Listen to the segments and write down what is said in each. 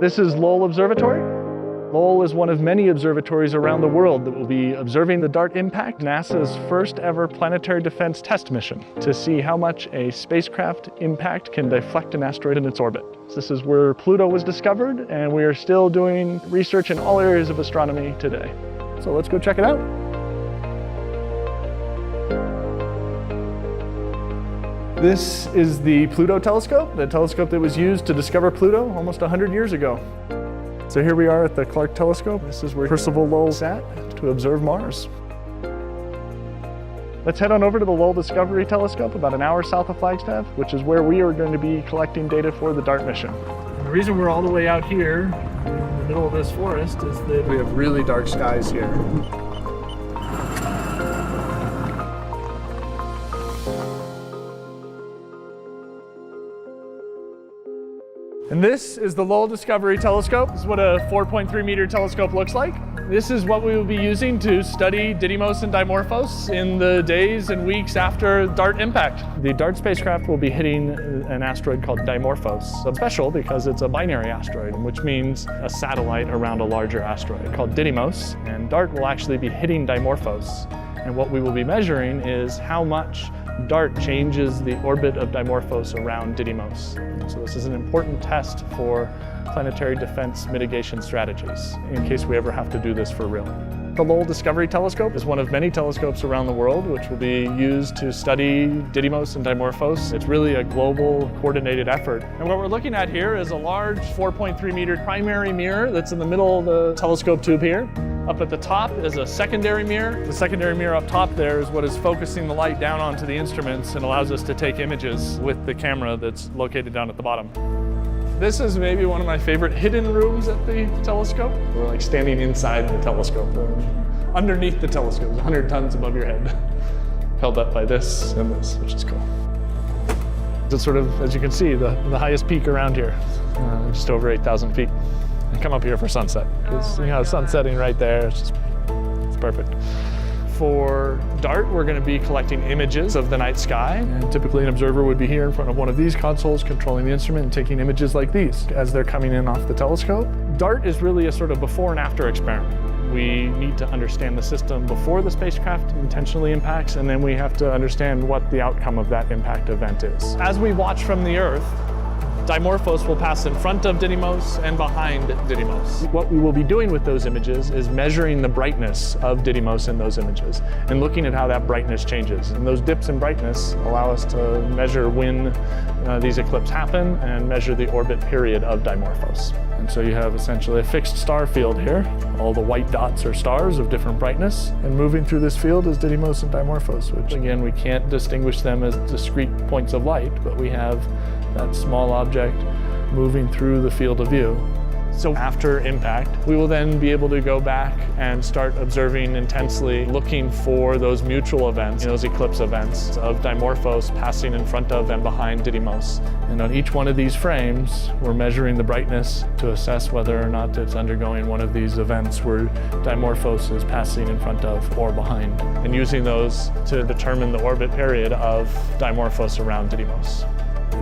This is Lowell Observatory. Lowell is one of many observatories around the world that will be observing the DART impact, NASA's first ever planetary defense test mission, to see how much a spacecraft impact can deflect an asteroid in its orbit. This is where Pluto was discovered, and we are still doing research in all areas of astronomy today. So let's go check it out. This is the Pluto telescope, the telescope that was used to discover Pluto almost 100 years ago. So here we are at the Clark telescope. This is where Percival Lowell sat to observe Mars. Let's head on over to the Lowell Discovery Telescope about an hour south of Flagstaff, which is where we are going to be collecting data for the DART mission. And the reason we're all the way out here in the middle of this forest is that we have really dark skies here. And this is the Lowell Discovery Telescope. This is what a 4.3 meter telescope looks like. This is what we will be using to study Didymos and Dimorphos in the days and weeks after DART impact. The DART spacecraft will be hitting an asteroid called Dimorphos. It's special because it's a binary asteroid, which means a satellite around a larger asteroid called Didymos. And DART will actually be hitting Dimorphos. And what we will be measuring is how much DART changes the orbit of Dimorphos around Didymos. So this is an important test for planetary defense mitigation strategies in case we ever have to do this for real. The Lowell Discovery Telescope is one of many telescopes around the world which will be used to study Didymos and Dimorphos. It's really a global coordinated effort. And what we're looking at here is a large 4.3 meter primary mirror that's in the middle of the telescope tube here. Up at the top is a secondary mirror. The secondary mirror up top there is what is focusing the light down onto the instruments and allows us to take images with the camera that's located down at the bottom. This is maybe one of my favorite hidden rooms at the telescope. We're like standing inside the telescope, underneath the telescope, 100 tons above your head, held up by this and this, which is cool. It's sort of, as you can see, the highest peak around here, just over 8,000 feet. And come up here for sunset, because you know, the sun's setting right there. It's perfect. For DART, we're going to be collecting images of the night sky. And typically an observer would be here in front of one of these consoles, controlling the instrument and taking images like these as they're coming in off the telescope. DART is really a sort of before and after experiment. We need to understand the system before the spacecraft intentionally impacts, and then we have to understand what the outcome of that impact event is. As we watch from the Earth, Dimorphos will pass in front of Didymos and behind Didymos. What we will be doing with those images is measuring the brightness of Didymos in those images and looking at how that brightness changes. And those dips in brightness allow us to measure when these eclipses happen and measure the orbit period of Dimorphos. And so you have essentially a fixed star field here. All the white dots are stars of different brightness. And moving through this field is Didymos and Dimorphos, which again, we can't distinguish them as discrete points of light, but we have that small object moving through the field of view. So after impact, we will then be able to go back and start observing intensely, looking for those mutual events, those eclipse events of Dimorphos passing in front of and behind Didymos. And on each one of these frames, we're measuring the brightness to assess whether or not it's undergoing one of these events where Dimorphos is passing in front of or behind, and using those to determine the orbit period of Dimorphos around Didymos.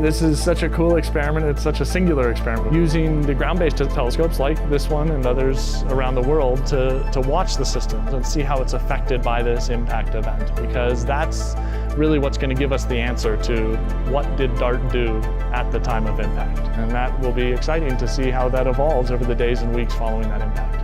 This is such a cool experiment. It's such a singular experiment. Using the ground-based telescopes like this one and others around the world to watch the systems and see how it's affected by this impact event, because that's really what's going to give us the answer to what did DART do at the time of impact. And that will be exciting to see how that evolves over the days and weeks following that impact.